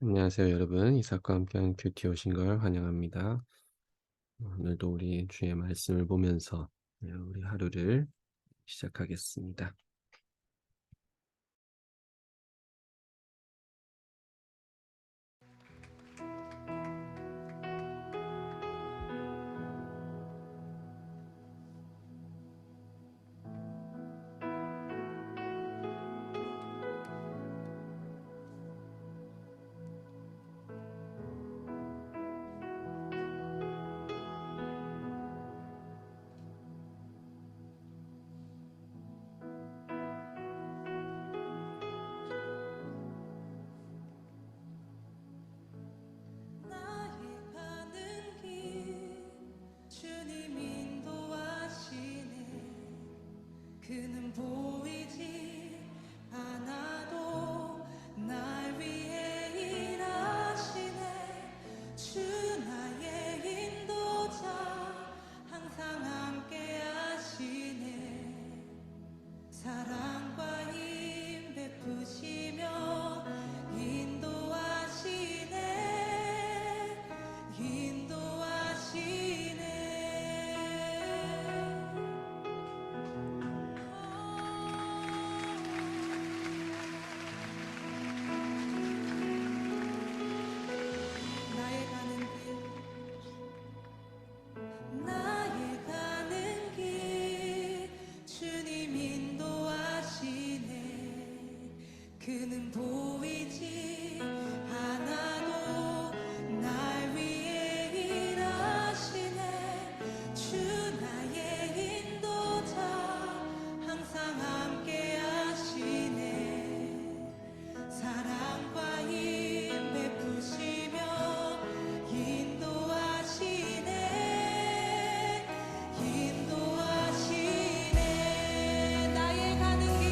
안녕하세요, 여러분. 이삭과 함께한 큐티 오신 걸 환영합니다. 오늘도 우리 주의 말씀을 보면서 우리 하루를 시작하겠습니다. 나의 가는 길 주님 인도하시네. 그는 보이지 않아도 날 위해 일하시네. 주 나의 인도자 항상 함께 하시네. 사랑과 힘 베푸시며 인도하시네. 인도하시네. 나의 가는 나의 가는 길 주님 인도하시네. 그는 보이지 않아도 날 위해 일하시네. 주 나의 인도자 항상 함께 하시네. 사랑과 힘 베푸시며 인도하시네. 인도하시네. 나의 가는 길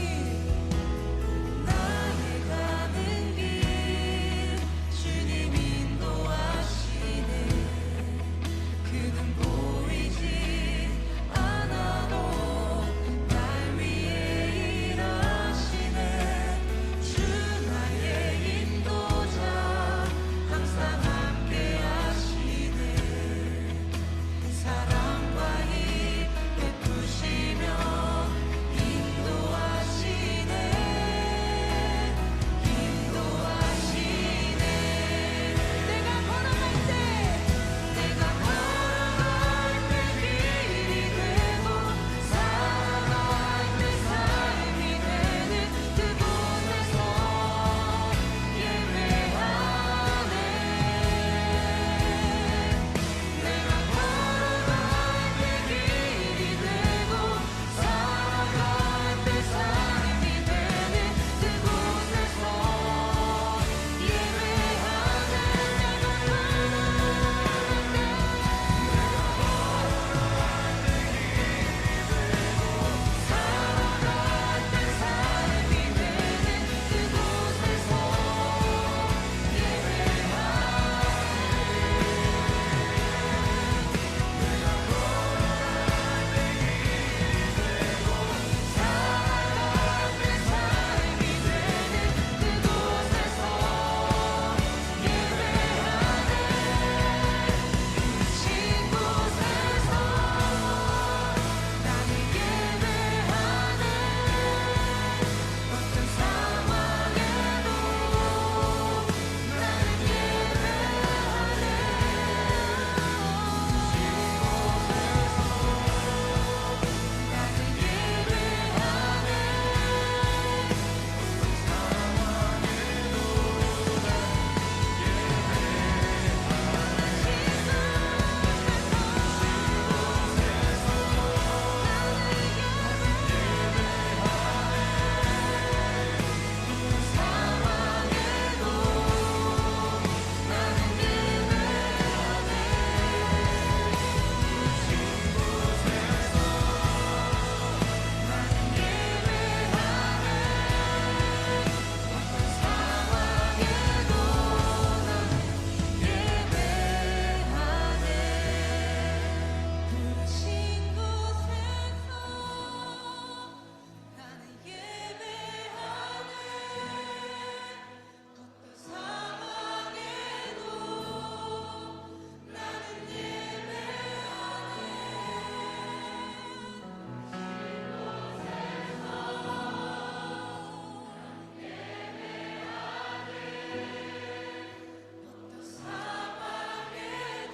어떤 상황에도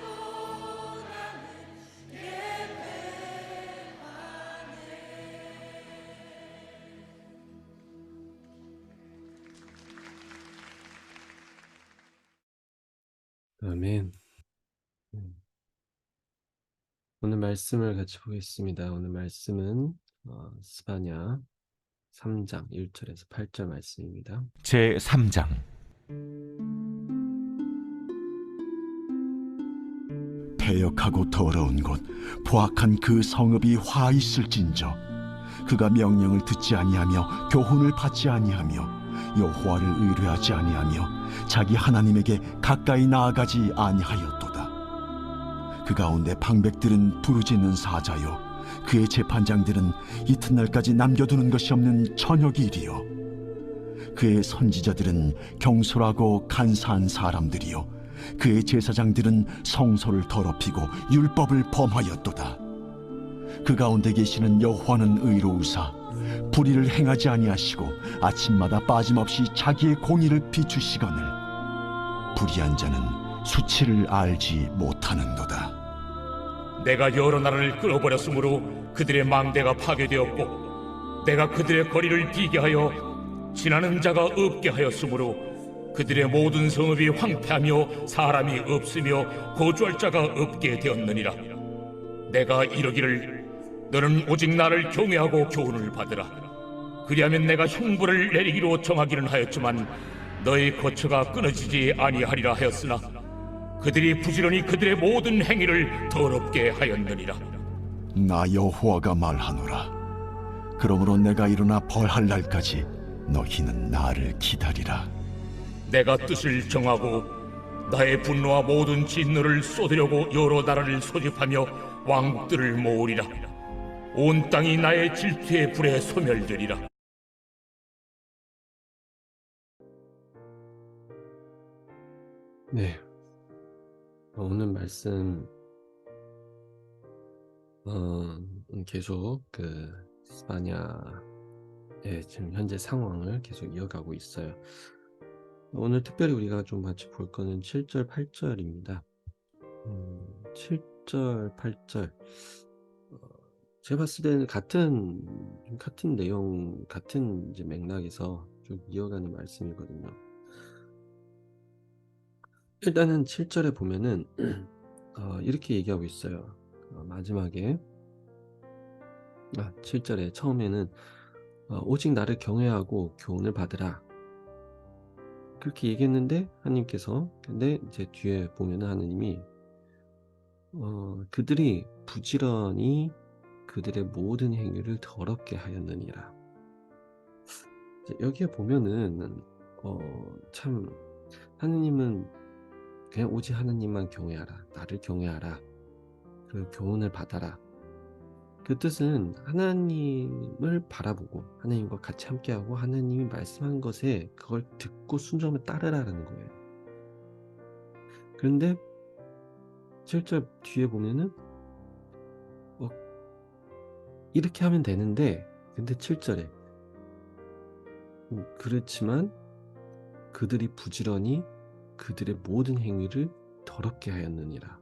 나는 예배하네. 아멘. 오늘 말씀을 같이 보겠습니다. 오늘 말씀은 스바냐 3장 1절에서 8절 말씀입니다. 제 3장. 패역하고 더러운 곳 포악한 그 성읍이 화 있을진저 그가 명령을 듣지 아니하며 교훈을 받지 아니하며 여호와를 의뢰하지 아니하며 자기 하나님에게 가까이 나아가지 아니하였도다. 그 가운데 방백들은 부르짖는 사자요 그의 재판장들은 이튿날까지 남겨두는 것이 없는 저녁일이요 그의 선지자들은 경솔하고 간사한 사람들이요 그의 제사장들은 성소를 더럽히고 율법을 범하였도다. 그 가운데 계시는 여호와는 의로우사 불의를 행하지 아니하시고 아침마다 빠짐없이 자기의 공의를 비추시거늘 불의한 자는 수치를 알지 못하는도다. 내가 여러 나라를 끌어버렸으므로 그들의 망대가 파괴되었고 내가 그들의 거리를 비게 하여 지나는 자가 없게 하였으므로 그들의 모든 성읍이 황폐하며 사람이 없으며 거주할 자가 없게 되었느니라. 내가 이르기를 너는 오직 나를 경외하고 교훈을 받으라. 그리하면 내가 형벌을 내리기로 정하기는 하였지만 너의 거처가 끊어지지 아니하리라 하였으나 그들이 부지런히 그들의 모든 행위를 더럽게 하였느니라. 나 여호와가 말하노라. 그러므로 내가 일어나 벌할 날까지 너희는 나를 기다리라. 내가 뜻을 정하고 나의 분노와 모든 진노를 쏟으려고 여러 나라를 소집하며 왕국들을 모으리라. 온 땅이 나의 질투의 불에 소멸되리라. 네, 오늘 말씀 계속 그 스바냐의 지금 현재 상황을 계속 이어가고 있어요. 오늘 특별히 우리가 좀 같이 볼 거는 7절, 8절입니다. 7절, 8절. 제가 봤을 때는 같은 내용, 같은 이제 맥락에서 좀 이어가는 말씀이거든요. 일단은 7절에 보면은 이렇게 얘기하고 있어요. 마지막에 7절에 처음에는 오직 나를 경외하고 교훈을 받으라. 그렇게 얘기했는데 하나님께서 근데 이제 뒤에 보면은 하나님이 그들이 부지런히 그들의 모든 행위를 더럽게 하였느니라. 여기에 보면은 참 하나님은 그냥 오직 하나님만 경외하라, 나를 경외하라, 그 교훈을 받아라. 그 뜻은 하나님을 바라보고 하나님과 같이 함께하고 하나님이 말씀한 것에 그걸 듣고 순종을 따르라는 거예요. 그런데 7절 뒤에 보면은 이렇게 하면 되는데 근데 7절에 그렇지만 그들이 부지런히 그들의 모든 행위를 더럽게 하였느니라.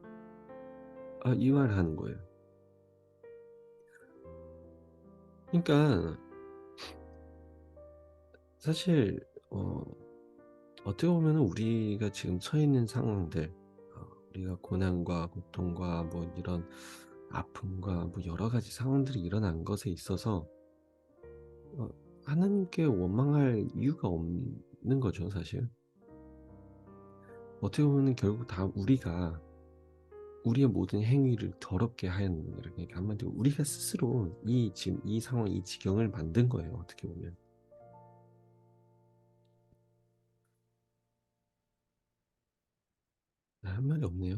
이 말을 하는 거예요. 그러니까 사실 어떻게 보면 우리가 지금 처해 있는 상황들, 우리가 고난과 고통과 뭐 이런 아픔과 뭐 여러 가지 상황들이 일어난 것에 있어서 하나님께 원망할 이유가 없는 거죠, 사실. 어떻게 보면 결국 다 우리가 우리의 모든 행위를 더럽게 하였느니라. 그러니까 한마디로 우리가 스스로 지금 이 상황, 이 지경을 만든 거예요, 어떻게 보면. 할 말이 없네요.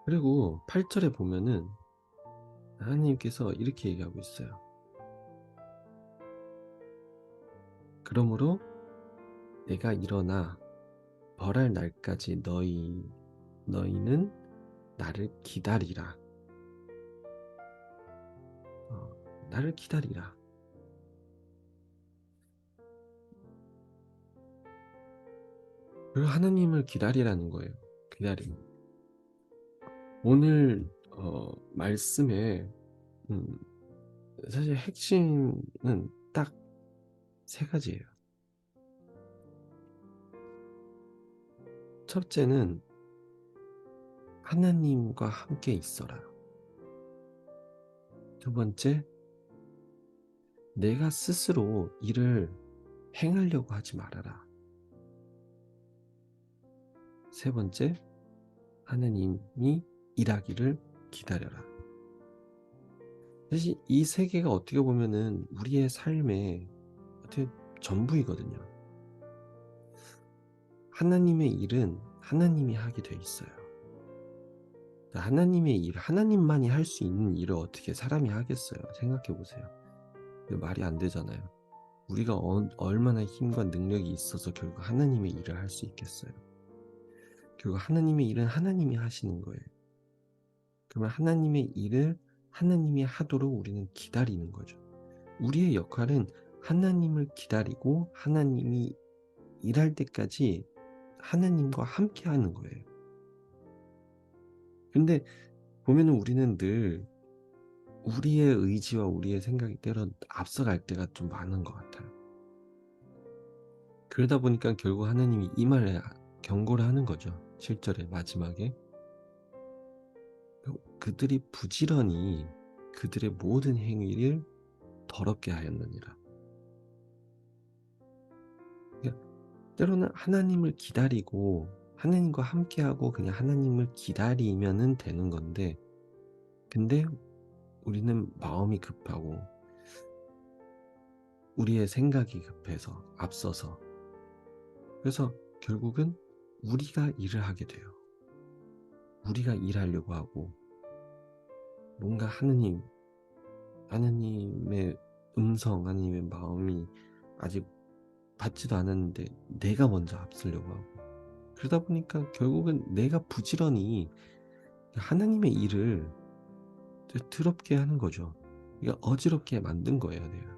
그리고 8절에 보면은 하나님께서 이렇게 얘기하고 있어요. 그러므로 내가 일어나 벌할 날까지 너희는 나를 기다리라. 나를 기다리라. 그리고 하나님을 기다리라는 거예요. 기다림. 오늘 말씀에 음 사실 핵심은 딱 세 가지예요. 첫째는 하나님과 함께 있어라. 두 번째, 내가 스스로 일을 행하려고 하지 말아라. 세 번째, 하나님이 일하기를 기다려라. 사실 이 세 개가 어떻게 보면은 우리의 삶의 어떻게 전부이거든요. 하나님의 일은 하나님이 하게 돼 있어요. 하나님의 일, 하나님만이 할 수 있는 일을 어떻게 사람이 하겠어요? 생각해 보세요. 말이 안 되잖아요. 우리가 얼마나 힘과 능력이 있어서 결국 하나님의 일을 할 수 있겠어요? 결국 하나님의 일은 하나님이 하시는 거예요. 그러면 하나님의 일을 하나님이 하도록 우리는 기다리는 거죠. 우리의 역할은 하나님을 기다리고 하나님이 일할 때까지 하나님과 함께 하는 거예요. 근데 보면은 우리는 늘 우리의 의지와 우리의 생각이 때론 앞서갈 때가 좀 많은 것 같아요. 그러다 보니까 결국 하나님이 이 말에 경고를 하는 거죠. 7절의 마지막에. 그들이 부지런히 그들의 모든 행위를 더럽게 하였느니라. 그러니까 때로는 하나님을 기다리고 하나님과 함께하고 그냥 하나님을 기다리면은 되는 건데, 근데 우리는 마음이 급하고 우리의 생각이 급해서 앞서서, 그래서 결국은 우리가 일을 하게 돼요. 우리가 일하려고 하고 뭔가 하나님의 음성, 하나님의 마음이 아직 받지도 않았는데 내가 먼저 앞서려고 하고, 그러다 보니까 결국은 내가 부지런히 하나님의 일을 더럽게 하는 거죠. 그러니까 어지럽게 만든 거예요, 내가.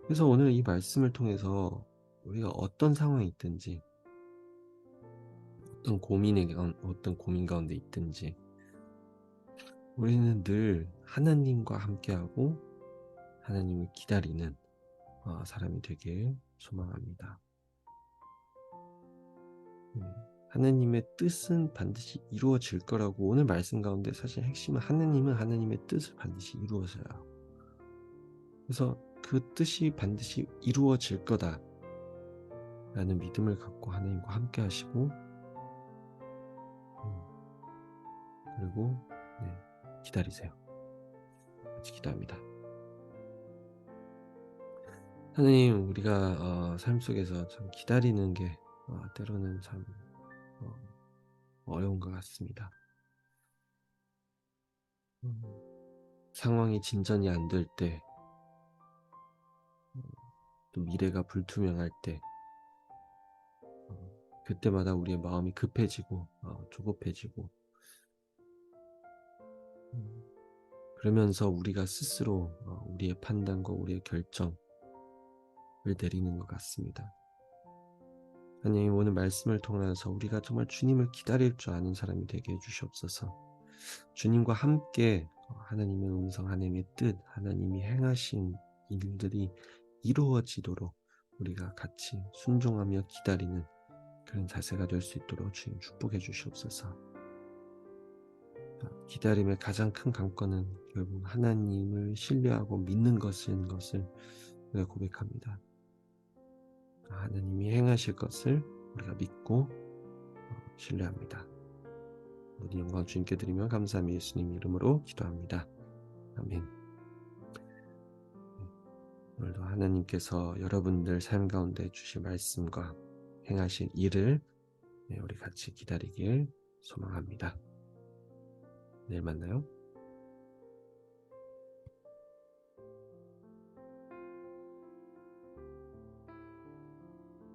그래서 오늘 이 말씀을 통해서 우리가 어떤 상황에 있든지, 어떤 고민 가운데 있든지, 우리는 늘 하나님과 함께하고 하나님을 기다리는 사람이 되길 소망합니다. 하나님의 뜻은 반드시 이루어질 거라고, 오늘 말씀 가운데 사실 핵심은 하나님은 하나님의 뜻을 반드시 이루어져요. 그래서 그 뜻이 반드시 이루어질 거다 라는 믿음을 갖고 하나님과 함께 하시고, 그리고 기다리세요. 같이 기도합니다. 하나님, 우리가 삶 속에서 참 기다리는 게 때로는 참 어려운 것 같습니다. 상황이 진전이 안 될 때, 또 미래가 불투명할 때, 그때마다 우리의 마음이 급해지고 조급해지고, 그러면서 우리가 스스로 우리의 판단과 우리의 결정을 내리는 것 같습니다. 하나님, 오늘 말씀을 통해서 우리가 정말 주님을 기다릴 줄 아는 사람이 되게 해주시옵소서. 주님과 함께 하나님의 음성, 하나님의 뜻, 하나님이 행하신 일들이 이루어지도록 우리가 같이 순종하며 기다리는 그런 자세가 될 수 있도록 주님 축복해 주시옵소서. 기다림의 가장 큰 관건은 결국 하나님을 신뢰하고 믿는 것인 것을 우리가 고백합니다. 하나님이 행하실 것을 우리가 믿고 신뢰합니다. 모든 영광 주님께 드리며 감사함이 예수님 이름으로 기도합니다. 아멘. 오늘도 하나님께서 여러분들 삶 가운데 주실 말씀과 행하실 일을 우리 같이 기다리길 소망합니다. 내일 만나요.